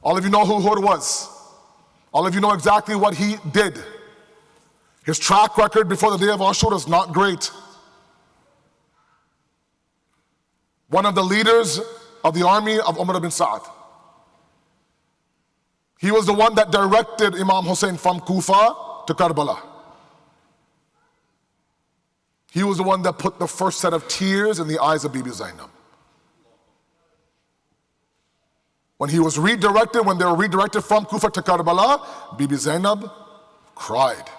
All of you know who Hurr was. All of you know exactly what he did. His track record before the day of Ashura is not great. One of the leaders of the army of Umar ibn Sa'd. He was the one that directed Imam Husayn from Kufa to Karbala. He was the one that put the first set of tears in the eyes of Bibi Zainab. When he was redirected, when they were redirected from Kufa to Karbala, Bibi Zainab cried.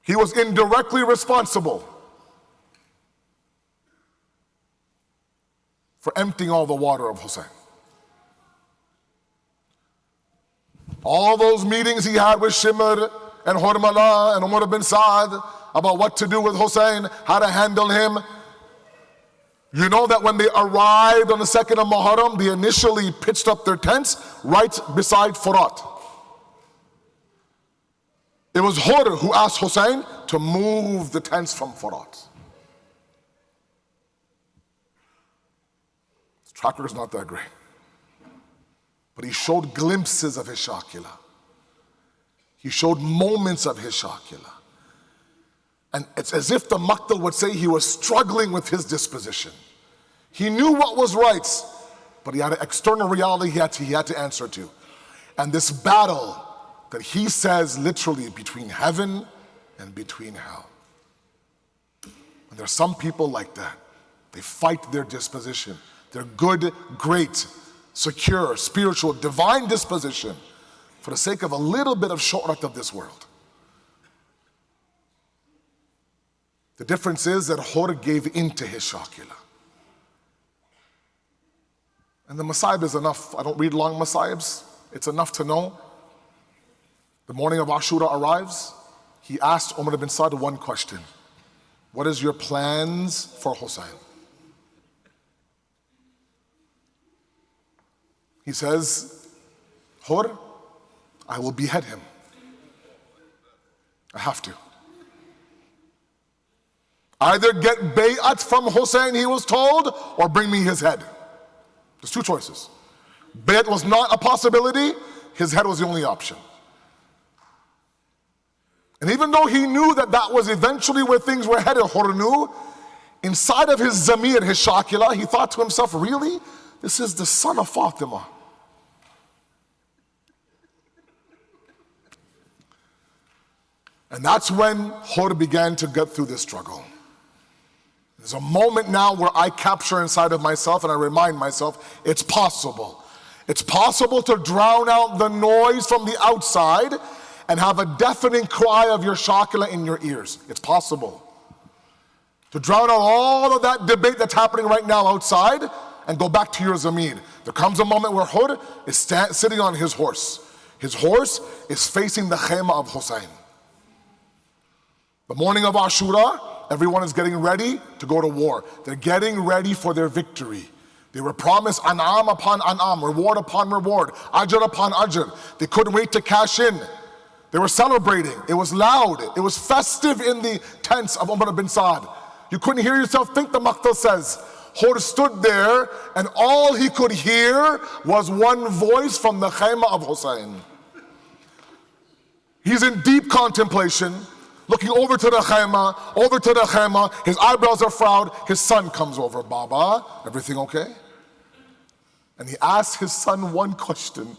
He was indirectly responsible for emptying all the water of Hussein. All those meetings he had with Shimr and Hurmala and Umar ibn Sa'd about what to do with Hussein, how to handle him. You know that when they arrived on the 2nd of Muharram, they initially pitched up their tents right beside Furat. It was Hurr who asked Hussein to move the tents from Furat. His track record is not that great. But he showed glimpses of his Shakila. He showed moments of his Shakila. And it's as if the Maqtal would say he was struggling with his disposition. He knew what was right, but he had an external reality he had to answer to. And this battle that he says literally between heaven and between hell. And there are some people like that. They fight their disposition. Their good, great, secure, spiritual, divine disposition for the sake of a little bit of shu'rat of this world. The difference is that Hurr gave into his Shakila. And the Masaib is enough. I don't read long Masaibs. It's enough to know. The morning of Ashura arrives. He asked Umar ibn Sa'd one question. What is your plans for Hussein? He says, Hurr, I will behead him. I have to. Either get bay'at from Hussein, he was told, or bring me his head. There's two choices. Bay'at was not a possibility, his head was the only option. And even though he knew that that was eventually where things were headed, Hurr knew, inside of his zamir, his Shakila, he thought to himself, really? This is the son of Fatima. And that's when Hurr began to get through this struggle. There's a moment now where I capture inside of myself and I remind myself, it's possible. It's possible to drown out the noise from the outside and have a deafening cry of your Shakila in your ears. It's possible. To drown out all of that debate that's happening right now outside and go back to your zamir. There comes a moment where Hurr is sitting on his horse. His horse is facing the khayma of Hussein. The morning of Ashura, everyone is getting ready to go to war. They're getting ready for their victory. They were promised an'am upon an'am, reward upon reward, ajr upon ajr. They couldn't wait to cash in. They were celebrating. It was loud. It was festive in the tents of Umar ibn Sa'd. You couldn't hear yourself think, the Maqtal says. Hurr stood there and all he could hear was one voice from the khayma of Hussein. He's in deep contemplation, looking over to the khayma, his eyebrows are frowned, his son comes over. Baba, everything okay? And he asks his son one question.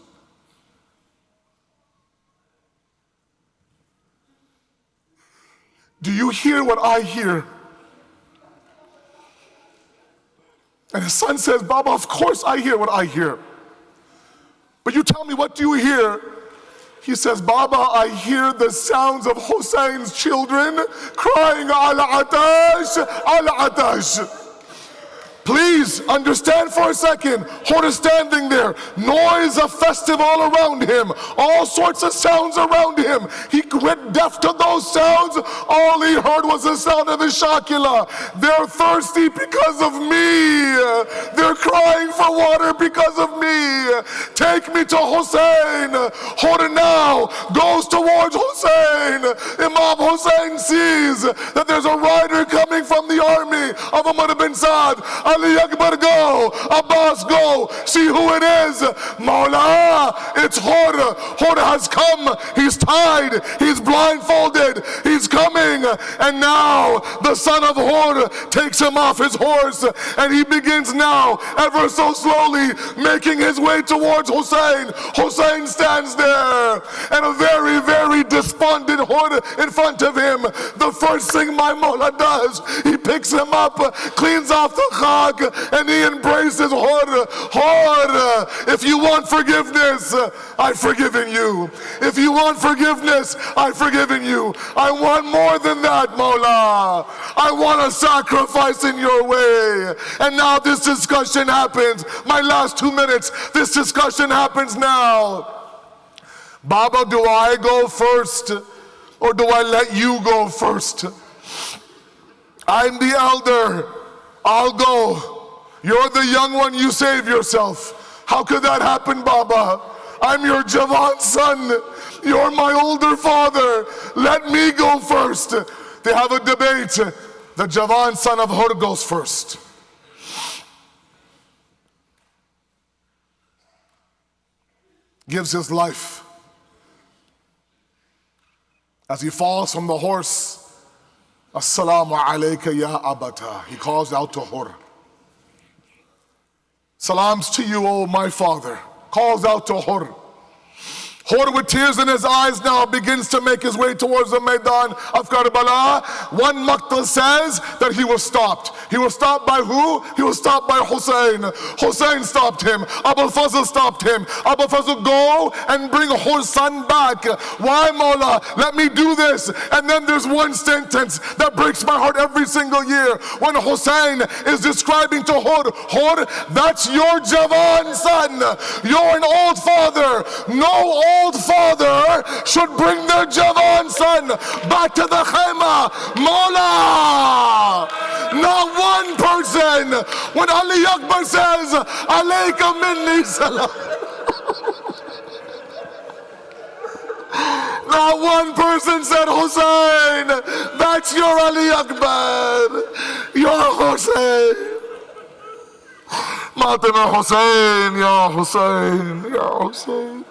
Do you hear what I hear? And his son says, Baba, of course I hear what I hear. But you tell me, what do you hear? He says, Baba, I hear the sounds of Hussein's children crying, Al-Atash, Al-Atash. Please understand for a second. Hurr is standing there. Noise of festival around him. All sorts of sounds around him. He went deaf to those sounds. All he heard was the sound of his shakila. They're thirsty because of me. They're crying for water because of me. Take me to Hussein. Hurr now goes towards Hussein. Imam Husayn sees that there's a rider coming from the army of Umar bin Saad. Ali Akbar, go. Abbas, go. See who it is. Mawla, it's Hurr. Hurr has come. He's tied. He's blindfolded. He's coming. And now the son of Hurr takes him off his horse, and he begins now, ever so slowly, making his way towards Hussein. Hussein stands there, and a very, very despondent Hurr in front of him. The first thing my Mawla does, he picks him up, cleans off the khak, and he embraces Hurr. Hurr, if you want forgiveness, I've forgiven you. If you want forgiveness, I've forgiven you. I want more than that, Mawla. I want a sacrifice in your way. And now this discussion happens. My last 2 minutes, this discussion happens now. Baba, do I go first, or do I let you go first? I'm the elder. I'll go. You're the young one, you save yourself. How could that happen, Baba? I'm your Javan son. You're my older father. Let me go first. They have a debate. The Javan son of Hurr goes first. Gives his life. As he falls from the horse, Assalamu alayka ya abata. He calls out to Hurr. Salams to you, O my father. Calls out to Hurr. Hurr, with tears in his eyes, now begins to make his way towards the Maidan of Karbala. One Maqtal says that he was stopped. He was stopped by who? He was stopped by Hussein. Hussein stopped him. Abul Fazl stopped him. Abul Fazl, go and bring Hurr's son back. Why, Mawla? Let me do this. And then there's one sentence that breaks my heart every single year. When Hussein is describing to Hurr, Hurr, that's your Javan son. You're an old father. No old father should bring their Javan son back to the Khayma. Mawla! Not one person. When Ali Akbar says, Alayka minni salam. Not one person said, Hussein, that's your Ali Akbar. Your Hussein. Matima Hussein, Ya Hussein, Ya Hussein.